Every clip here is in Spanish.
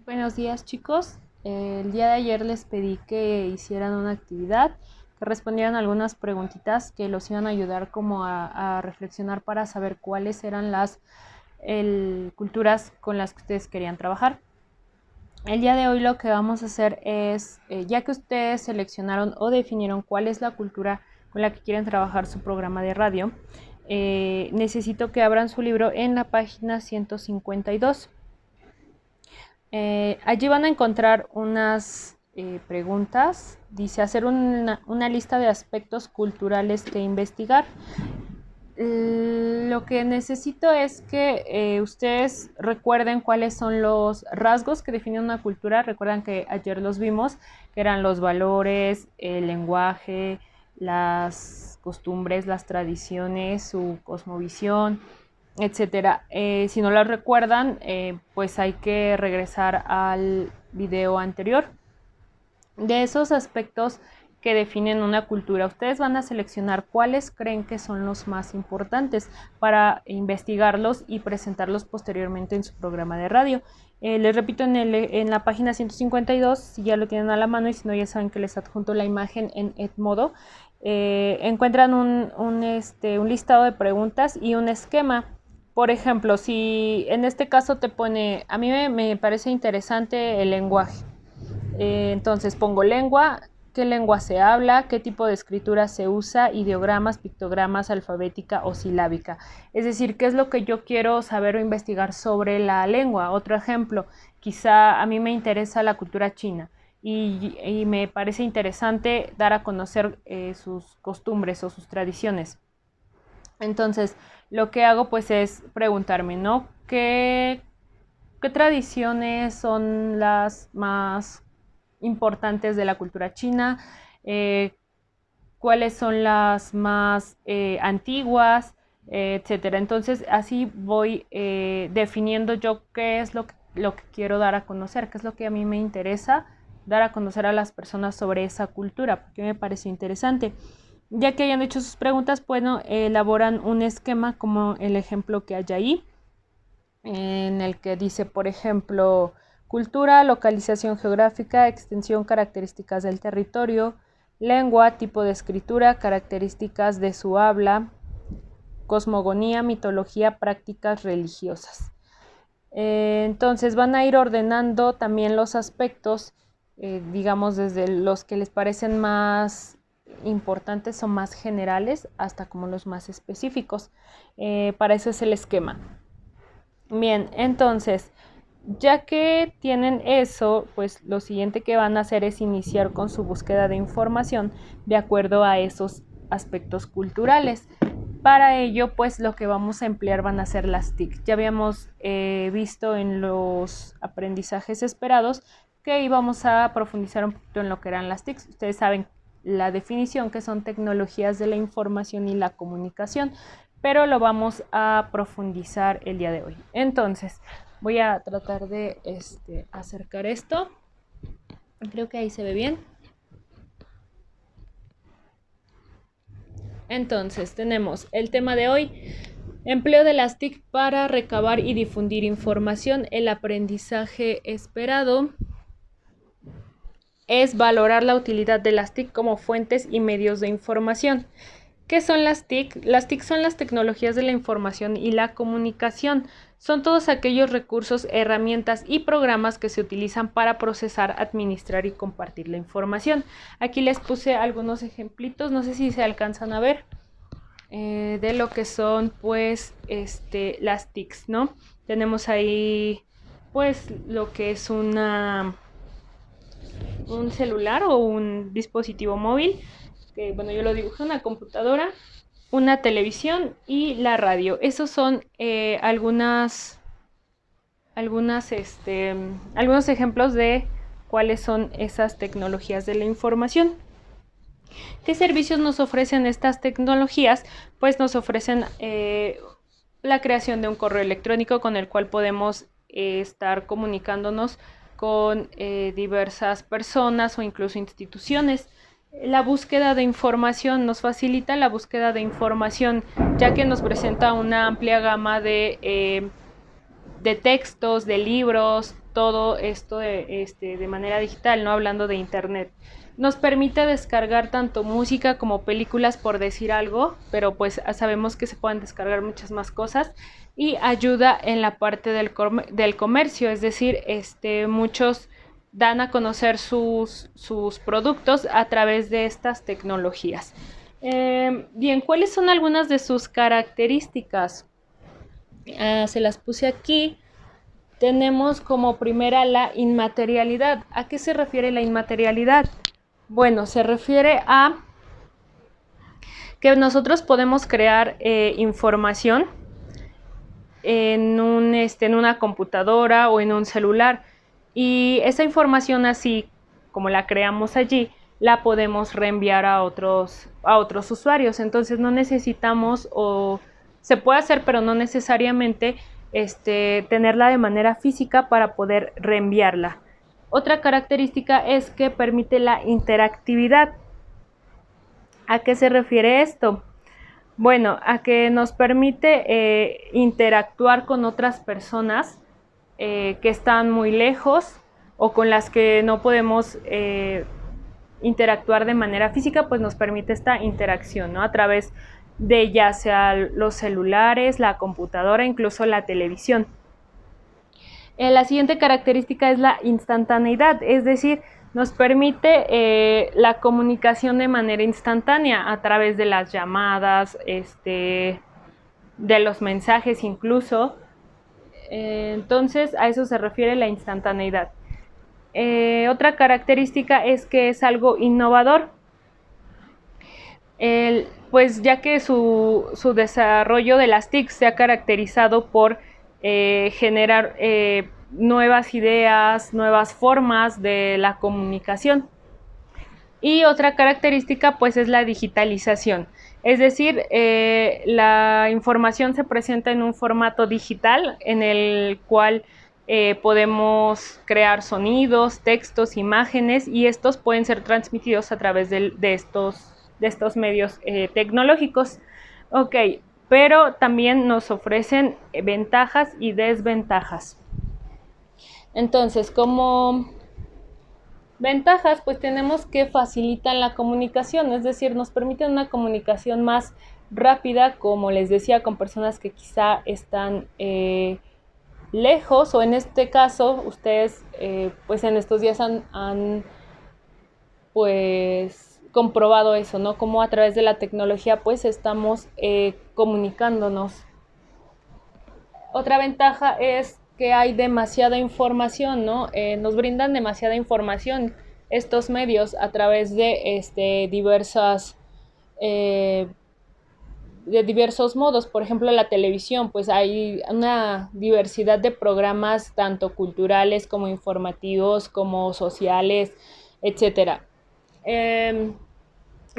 Buenos días, chicos. El día de ayer les pedí que hicieran una actividad, que respondieran algunas preguntitas que los iban a ayudar como a reflexionar para saber cuáles eran las culturas con las que ustedes querían trabajar. El día de hoy lo que vamos a hacer es, ya que ustedes seleccionaron o definieron cuál es la cultura con la que quieren trabajar su programa de radio, necesito que abran su libro en la página 152. Allí van a encontrar unas preguntas. Dice hacer una lista de aspectos culturales que investigar. Lo que necesito es que ustedes recuerden cuáles son los rasgos que definen una cultura. Recuerdan que ayer los vimos, que eran los valores, el lenguaje, las costumbres, las tradiciones, su cosmovisión, etcétera. Si no lo recuerdan, pues hay que regresar al video anterior. De esos aspectos que definen una cultura, ustedes van a seleccionar cuáles creen que son los más importantes para investigarlos y presentarlos posteriormente en su programa de radio. Les repito, en la página 152, si ya lo tienen a la mano y si no, ya saben que les adjunto la imagen en Edmodo. Encuentran un listado de preguntas y un esquema. Por ejemplo, si en este caso te pone, a mí me parece interesante el lenguaje. Entonces pongo lengua, qué lengua se habla, qué tipo de escritura se usa, ideogramas, pictogramas, alfabética o silábica. Es decir, qué es lo que yo quiero saber o investigar sobre la lengua. Otro ejemplo, quizá a mí me interesa la cultura china y me parece interesante dar a conocer sus costumbres o sus tradiciones. Entonces, lo que hago pues es preguntarme, ¿no? ¿Qué tradiciones son las más importantes de la cultura china? ¿Cuáles son las más antiguas? Etcétera. Entonces, así voy definiendo yo qué es lo que quiero dar a conocer, qué es lo que a mí me interesa dar a conocer a las personas sobre esa cultura, porque me parece interesante. Ya que hayan hecho sus preguntas, bueno, elaboran un esquema como el ejemplo que hay ahí, en el que dice, por ejemplo, cultura, localización geográfica, extensión, características del territorio, lengua, tipo de escritura, características de su habla, cosmogonía, mitología, prácticas religiosas. Entonces van a ir ordenando también los aspectos, digamos, desde los que les parecen más importantes o más generales hasta como los más específicos. Para eso es el esquema. Bien, entonces, ya que tienen eso, pues lo siguiente que van a hacer es iniciar con su búsqueda de información de acuerdo a esos aspectos culturales. Para ello, pues lo que vamos a emplear van a ser las TIC. Ya habíamos visto en los aprendizajes esperados que íbamos a profundizar un poquito en lo que eran las TIC. Ustedes saben la definición, que son tecnologías de la información y la comunicación, pero lo vamos a profundizar el día de hoy. Entonces, voy a tratar de acercar esto. Creo que ahí se ve bien. Entonces, tenemos el tema de hoy: empleo de las TIC para recabar y difundir información. El aprendizaje esperado es valorar la utilidad de las TIC como fuentes y medios de información. ¿Qué son las TIC? Las TIC son las tecnologías de la información y la comunicación. Son todos aquellos recursos, herramientas y programas que se utilizan para procesar, administrar y compartir la información. Aquí les puse algunos ejemplitos, no sé si se alcanzan a ver, de lo que son pues las TICs, ¿no? Tenemos ahí pues lo que es un celular o un dispositivo móvil, que bueno, yo lo dibujé, una computadora, una televisión y la radio. Esos son algunos ejemplos de cuáles son esas tecnologías de la información. ¿Qué servicios nos ofrecen estas tecnologías? Pues nos ofrecen la creación de un correo electrónico con el cual podemos estar comunicándonos con diversas personas o incluso instituciones. La búsqueda de información nos facilita la búsqueda de información, ya que nos presenta una amplia gama de textos, de libros, todo esto de manera digital, ¿no? Hablando de internet. Nos permite descargar tanto música como películas, por decir algo, pero pues sabemos que se pueden descargar muchas más cosas, y ayuda en la parte del comercio, es decir, muchos dan a conocer sus productos a través de estas tecnologías. Bien, ¿cuáles son algunas de sus características? Se las puse aquí. Tenemos como primera la inmaterialidad. ¿A qué se refiere la inmaterialidad? Bueno, se refiere a que nosotros podemos crear información en una computadora o en un celular, y esa información, así como la creamos allí, la podemos reenviar a otros usuarios. Entonces no necesitamos, o se puede hacer, pero no necesariamente tenerla de manera física para poder reenviarla. Otra característica es que permite la interactividad. ¿A qué se refiere esto? Bueno, a que nos permite interactuar con otras personas que están muy lejos o con las que no podemos interactuar de manera física, pues nos permite esta interacción, ¿no? A través de ya sea los celulares, la computadora, incluso la televisión. La siguiente característica es la instantaneidad, es decir, nos permite la comunicación de manera instantánea a través de las llamadas, de los mensajes incluso. Entonces a eso se refiere la instantaneidad. Otra característica es que es algo innovador, pues ya que su desarrollo de las TIC se ha caracterizado por generar nuevas ideas, nuevas formas de la comunicación. Y otra característica pues es la digitalización, es decir, la información se presenta en un formato digital en el cual podemos crear sonidos, textos, imágenes, y estos pueden ser transmitidos a través de estos medios tecnológicos. Ok, pero también nos ofrecen ventajas y desventajas. Entonces, como ventajas, pues tenemos que facilitan la comunicación, es decir, nos permiten una comunicación más rápida, como les decía, con personas que quizá están lejos, o en este caso, ustedes pues en estos días han pues comprobado eso, ¿no? Como a través de la tecnología pues estamos comunicándonos. Otra ventaja es que hay demasiada información, ¿no? Nos brindan demasiada información estos medios a través de diversos modos. Por ejemplo, la televisión, pues hay una diversidad de programas, tanto culturales como informativos, como sociales, etcétera.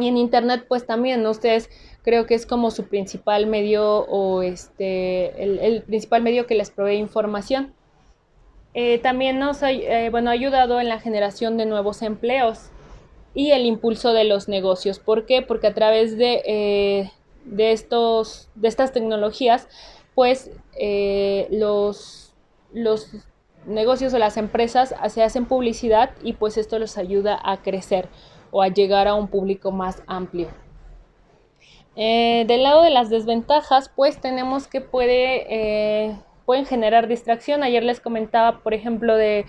Y en internet pues también, ¿no? Ustedes creo que es como su principal medio, o el principal medio que les provee información. También nos ha ayudado en la generación de nuevos empleos y el impulso de los negocios. ¿Por qué? Porque a través de estas tecnologías pues los negocios o las empresas se hacen publicidad, y pues esto los ayuda a crecer o a llegar a un público más amplio. Del lado de las desventajas, pues tenemos que pueden generar distracción. Ayer les comentaba, por ejemplo, de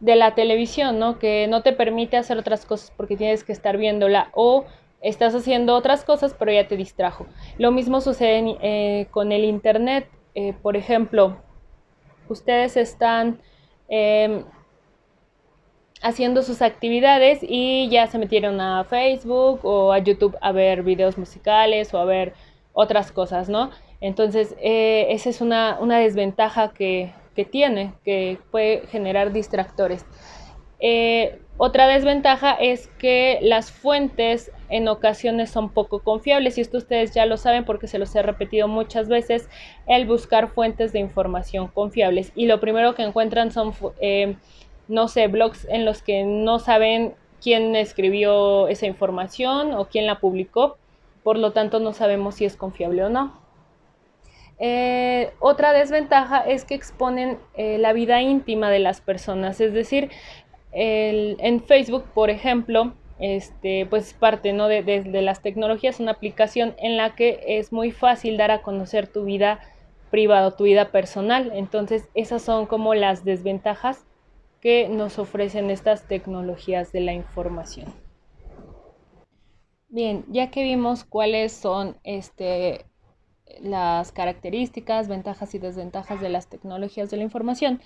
la televisión, ¿no? Que no te permite hacer otras cosas porque tienes que estar viéndola, o estás haciendo otras cosas pero ya te distrajo. Lo mismo sucede con el internet. Por ejemplo, ustedes están haciendo sus actividades y ya se metieron a Facebook o a YouTube a ver videos musicales o a ver otras cosas, ¿no? Entonces, esa es una desventaja que tiene, que puede generar distractores. Otra desventaja es que las fuentes en ocasiones son poco confiables, y esto ustedes ya lo saben porque se los he repetido muchas veces, el buscar fuentes de información confiables, y lo primero que encuentran son no sé, blogs en los que no saben quién escribió esa información o quién la publicó, por lo tanto no sabemos si es confiable o no. Otra desventaja es que exponen la vida íntima de las personas, es decir, en Facebook, por ejemplo, pues parte, ¿no? de las tecnologías, una aplicación en la que es muy fácil dar a conocer tu vida privada, tu vida personal. Entonces, esas son como las desventajas que nos ofrecen estas tecnologías de la información. Bien, ya que vimos cuáles son las características, ventajas y desventajas de las tecnologías de la información,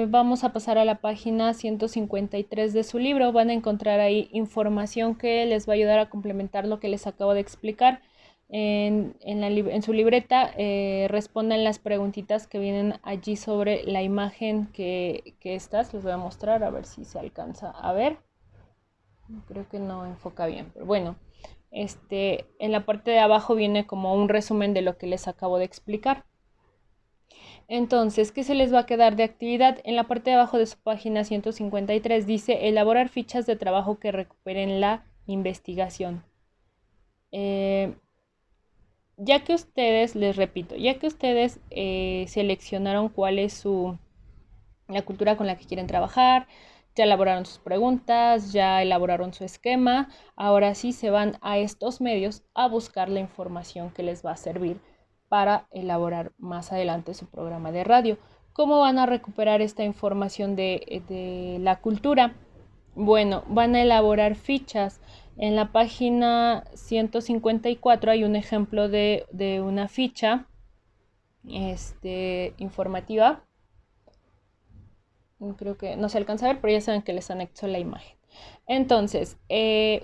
vamos a pasar a la página 153 de su libro. Van a encontrar ahí información que les va a ayudar a complementar lo que les acabo de explicar. En su libreta respondan las preguntitas que vienen allí sobre la imagen que estas. Les voy a mostrar a ver si se alcanza a ver. Creo que no enfoca bien, pero bueno, en la parte de abajo viene como un resumen de lo que les acabo de explicar. Entonces, ¿qué se les va a quedar de actividad? En la parte de abajo de su página 153 dice elaborar fichas de trabajo que recuperen la investigación. Ya que ustedes, les repito, ya que ustedes seleccionaron cuál es la cultura con la que quieren trabajar, ya elaboraron sus preguntas, ya elaboraron su esquema, ahora sí se van a estos medios a buscar la información que les va a servir para elaborar más adelante su programa de radio. ¿Cómo van a recuperar esta información de la cultura? Bueno, van a elaborar fichas. En la página 154 hay un ejemplo de una ficha informativa. Creo que no se alcanza a ver, pero ya saben que les anexo la imagen. Entonces,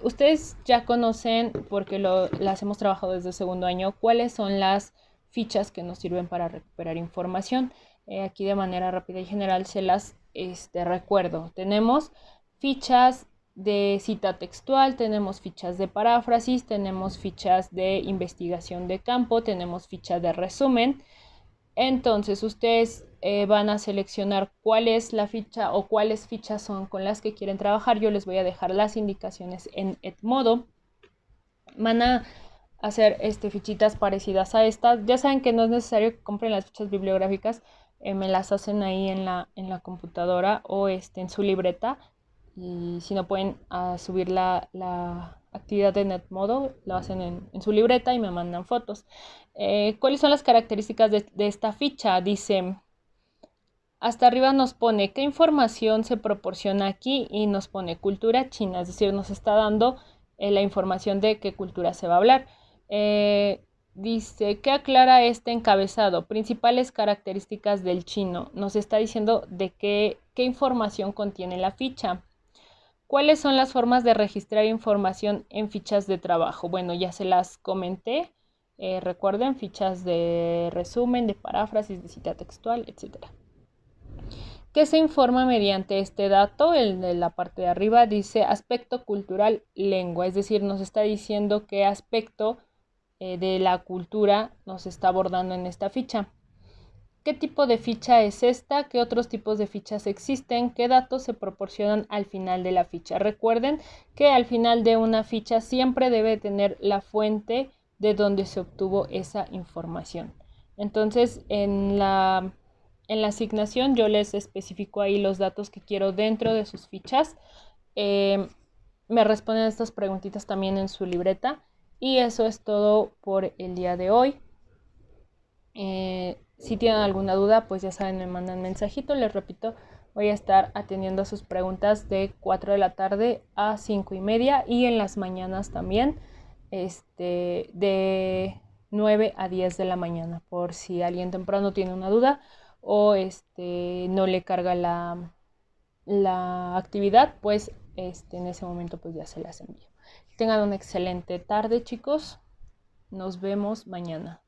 ustedes ya conocen, porque las hemos trabajado desde el segundo año, cuáles son las fichas que nos sirven para recuperar información. Aquí de manera rápida y general se las recuerdo. Tenemos fichas de cita textual, tenemos fichas de paráfrasis, tenemos fichas de investigación de campo, tenemos fichas de resumen. Entonces ustedes van a seleccionar cuál es la ficha o cuáles fichas son con las que quieren trabajar. Yo les voy a dejar las indicaciones en Edmodo. Van a hacer fichitas parecidas a estas. Ya saben que no es necesario que compren las fichas bibliográficas. Me las hacen ahí en la computadora o en su libreta. Y si no pueden subir la actividad en Edmodo, lo hacen en su libreta y me mandan fotos. ¿Cuáles son las características de esta ficha? Dice, hasta arriba nos pone qué información se proporciona aquí y nos pone cultura china, es decir, nos está dando la información de qué cultura se va a hablar. Dice, ¿qué aclara este encabezado? Principales características del chino. Nos está diciendo de qué información contiene la ficha. ¿Cuáles son las formas de registrar información en fichas de trabajo? Bueno, ya se las comenté. Recuerden, fichas de resumen, de paráfrasis, de cita textual, etc. ¿Qué se informa mediante este dato? El de la parte de arriba dice aspecto cultural lengua, es decir, nos está diciendo qué aspecto de la cultura nos está abordando en esta ficha. ¿Qué tipo de ficha es esta? ¿Qué otros tipos de fichas existen? ¿Qué datos se proporcionan al final de la ficha? Recuerden que al final de una ficha siempre debe tener la fuente de donde se obtuvo esa información. Entonces, en la asignación yo les especifico ahí los datos que quiero dentro de sus fichas. Me responden estas preguntitas también en su libreta. Y eso es todo por el día de hoy. Si tienen alguna duda, pues ya saben, me mandan mensajito. Les repito, voy a estar atendiendo sus preguntas de 4 de la tarde a 5:30 y en las mañanas también de 9 a 10 de la mañana, por si alguien temprano tiene una duda o no le carga la actividad, pues en ese momento pues ya se las envío. Tengan una excelente tarde, chicos. Nos vemos mañana.